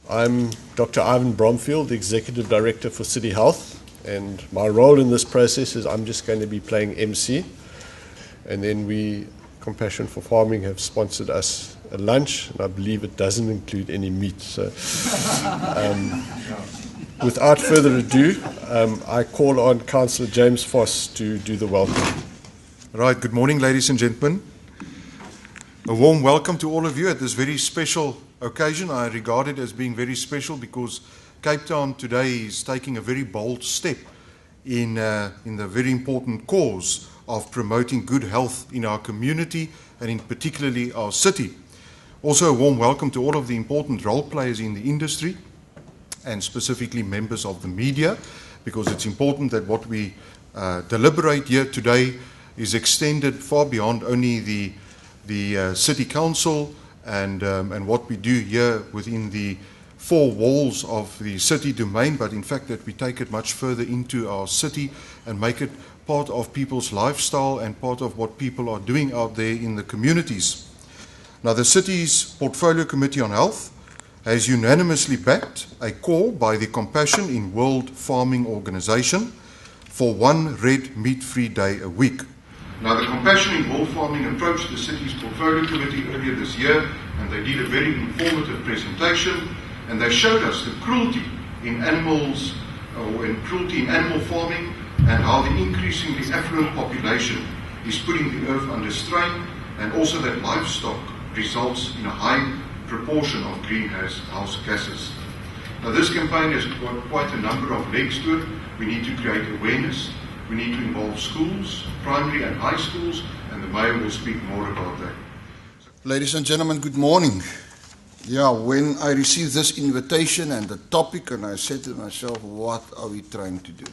I'm Dr. Ivan Bromfield, the Executive Director for City Health, and my role in this process is I'm just going to be playing MC, and then Compassion for Farming have sponsored us a lunch, and I believe it doesn't include any meat. So, without further ado, I call on Councillor James Foss to do the welcome. Right, good morning, ladies and gentlemen. A warm welcome to all of you at this very special occasion. I regard it as being very special because Cape Town today is taking a very bold step in the very important cause of promoting good health in our community and in particularly our city. Also a warm welcome to all of the important role players in the industry and specifically members of the media, because it's important that what we deliberate here today is extended far beyond only the City Council and what we do here within the four walls of the city domain, but in fact that we take it much further into our city and make it part of people's lifestyle and part of what people are doing out there in the communities. Now, the city's Portfolio Committee on Health has unanimously backed a call by the Compassion in World Farming Organization for one red meat-free day a week. Now, the Compassion in World Farming approached the city's Portfolio Committee earlier this year, and they did a very informative presentation, and they showed us the cruelty in animals, or in cruelty in animal farming, and how the increasingly affluent population is putting the earth under strain, and also that livestock results in a high proportion of greenhouse gases. Now, this campaign has got quite a number of legs to it. We need to create awareness. We need to involve schools, primary and high schools, and the Mayor will speak more about that. Ladies and gentlemen, good morning. Yeah, when I received this invitation and the topic, and I said to myself, what are we trying to do?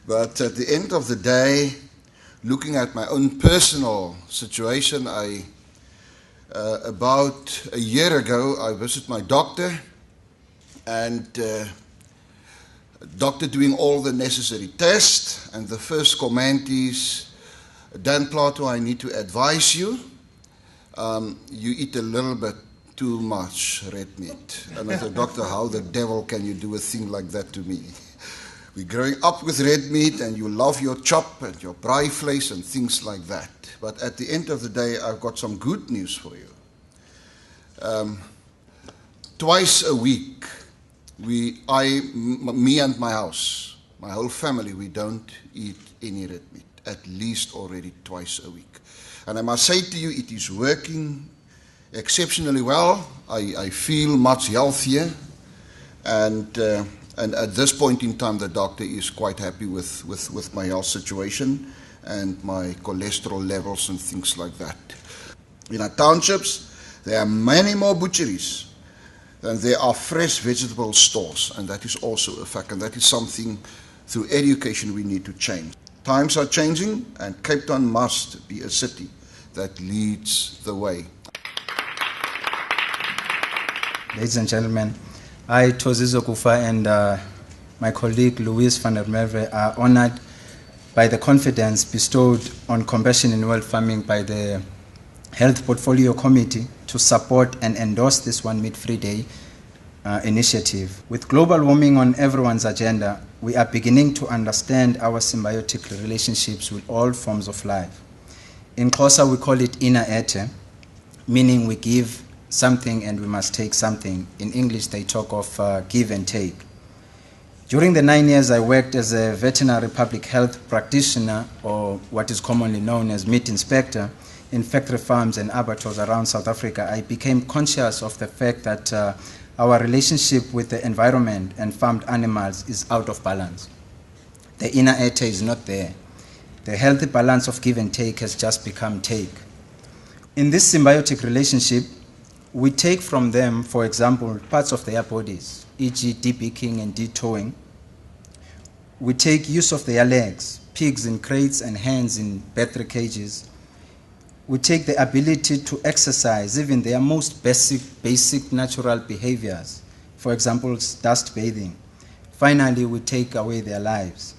But at the end of the day, looking at my own personal situation, about a year ago, I visited my doctor, and doctor doing all the necessary tests, and the first comment is, Dan Plato, I need to advise you, you eat a little bit too much red meat. And I said, Doctor, how the devil can you do a thing like that to me? We're growing up with red meat, and you love your chop and your braai vleis and things like that. But at the end of the day, I've got some good news for you. Twice a week, me and my house, my whole family, we don't eat any red meat, at least already twice a week. And I must say to you, it is working exceptionally well. I feel much healthier, and at this point in time, the doctor is quite happy with my health situation and my cholesterol levels and things like that. In our townships, there are many more butcheries than there are fresh vegetable stores, and that is also a fact, and that is something through education we need to change. Times are changing, and Cape Town must be a city that leads the way. Ladies and gentlemen, I, Thozizo Kufa, and my colleague Louise van der Merwe are honored by the confidence bestowed on Compassion in World Farming by the Health Portfolio Committee to support and endorse this one meat-free day initiative. With global warming on everyone's agenda, we are beginning to understand our symbiotic relationships with all forms of life. In Xhosa, we call it ina ete, meaning we give something and we must take something. In English, they talk of give and take. During the 9 years I worked as a veterinary public health practitioner, or what is commonly known as meat inspector, in factory farms and abattoirs around South Africa, I became conscious of the fact that our relationship with the environment and farmed animals is out of balance. The inner ete is not there. The healthy balance of give and take has just become take. In this symbiotic relationship, we take from them, for example, parts of their bodies, e.g. debeaking and detowing. We take use of their legs, pigs in crates and hens in battery cages. We take the ability to exercise even their most basic natural behaviors, for example, dust bathing. Finally, we take away their lives.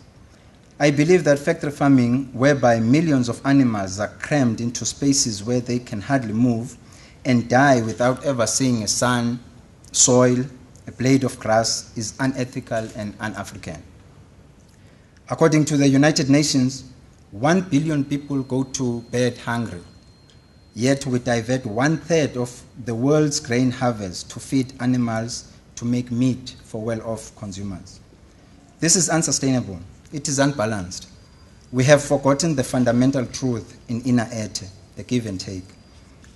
I believe that factory farming, whereby millions of animals are crammed into spaces where they can hardly move and die without ever seeing a sun, soil, a blade of grass is unethical and un-African. According to the United Nations, 1 billion people go to bed hungry, yet we divert 1/3 of the world's grain harvest to feed animals to make meat for well-off consumers. This is unsustainable. It is unbalanced. We have forgotten the fundamental truth in Ina Ete, the give and take.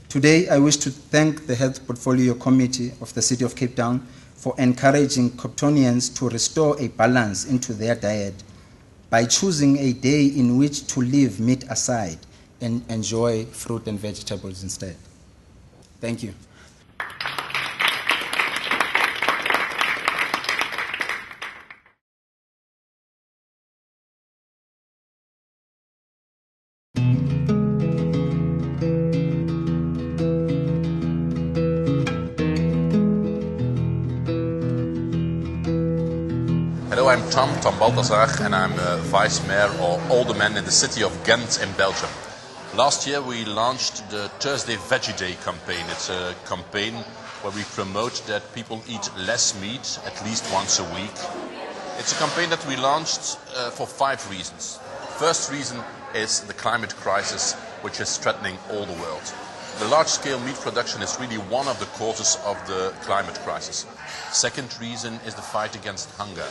Today, I wish to thank the Health Portfolio Committee of the City of Cape Town for encouraging Capetonians to restore a balance into their diet by choosing a day in which to leave meat aside and enjoy fruit and vegetables instead. Thank you. Hello, I'm Tom Balthazar, and I'm Vice Mayor or Alderman in the city of Ghent in Belgium. Last year we launched the Thursday Veggie Day campaign. It's a campaign where we promote that people eat less meat at least once a week. It's a campaign that we launched for 5 reasons. First reason is the climate crisis, which is threatening all the world. The large-scale meat production is really one of the causes of the climate crisis. Second reason is the fight against hunger.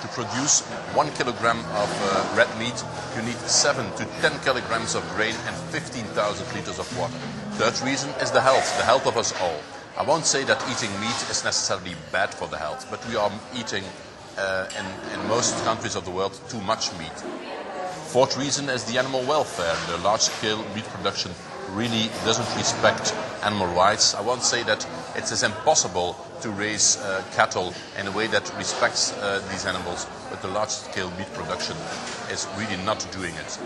To produce 1 kilogram of red meat, you need 7 to 10 kilograms of grain and 15,000 liters of water. Third reason is the health of us all. I won't say that eating meat is necessarily bad for the health, but we are eating, in most countries of the world, too much meat. Fourth reason is the animal welfare. The large-scale meat production really doesn't respect animal rights. I won't say that it is impossible to raise cattle in a way that respects these animals, but the large-scale meat production is really not doing it.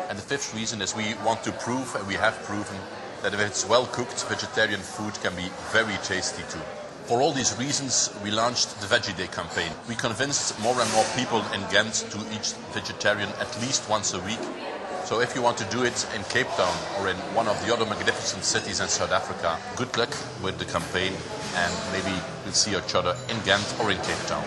And the fifth reason is we want to prove, and we have proven, that if it's well cooked, vegetarian food can be very tasty too. For all these reasons, we launched the Veggie Day campaign. We convinced more and more people in Ghent to eat vegetarian at least once a week. So if you want to do it in Cape Town or in one of the other magnificent cities in South Africa, good luck with the campaign, and maybe we'll see each other in Ghent or in Cape Town.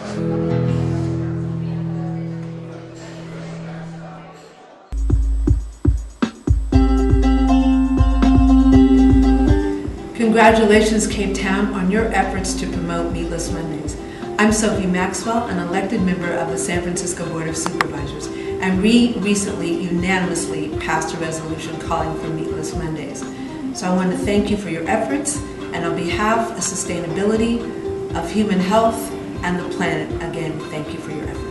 Congratulations, Cape Town, on your efforts to promote Meatless Mondays. I'm Sophie Maxwell, an elected member of the San Francisco Board of Supervisors, and we recently unanimously passed a resolution calling for Meatless Mondays. So I want to thank you for your efforts, and on behalf of sustainability, of human health, and the planet, again, thank you for your efforts.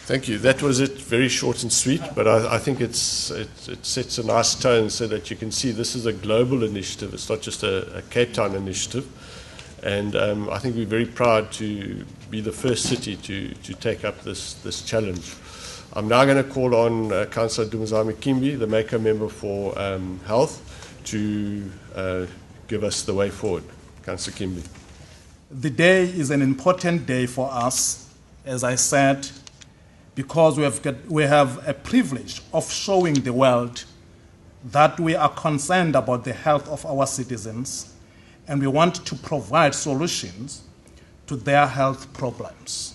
Thank you. That was it, very short and sweet, but I think it sets a nice tone so that you can see this is a global initiative. It's not just a Cape Town initiative. And I think we're very proud to be the first city to take up this challenge. I'm now going to call on Councillor Dumzami Kimbi, the MACO member for Health, to give us the way forward. Councillor Kimbi. The day is an important day for us, as I said, because we have a privilege of showing the world that we are concerned about the health of our citizens, and we want to provide solutions to their health problems.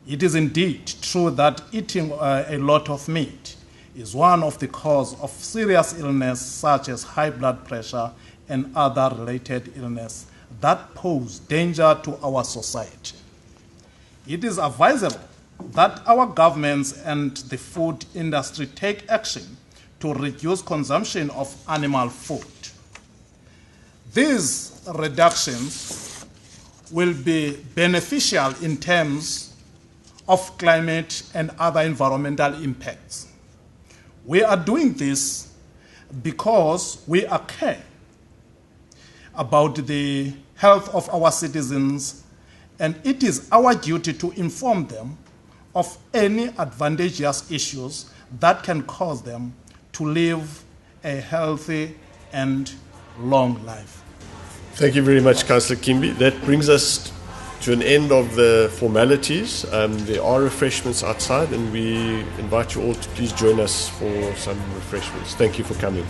It is indeed true that eating a lot of meat is one of the causes of serious illness such as high blood pressure and other related illness that pose danger to our society. It is advisable that our governments and the food industry take action to reduce consumption of animal food. These reductions will be beneficial in terms of climate and other environmental impacts. We are doing this because we are care about the health of our citizens, and it is our duty to inform them of any advantageous issues that can cause them to live a healthy and long life. Thank you very much, Councillor Kimbi. That brings us to an end of the formalities. There are refreshments outside, and we invite you all to please join us for some refreshments. Thank you for coming.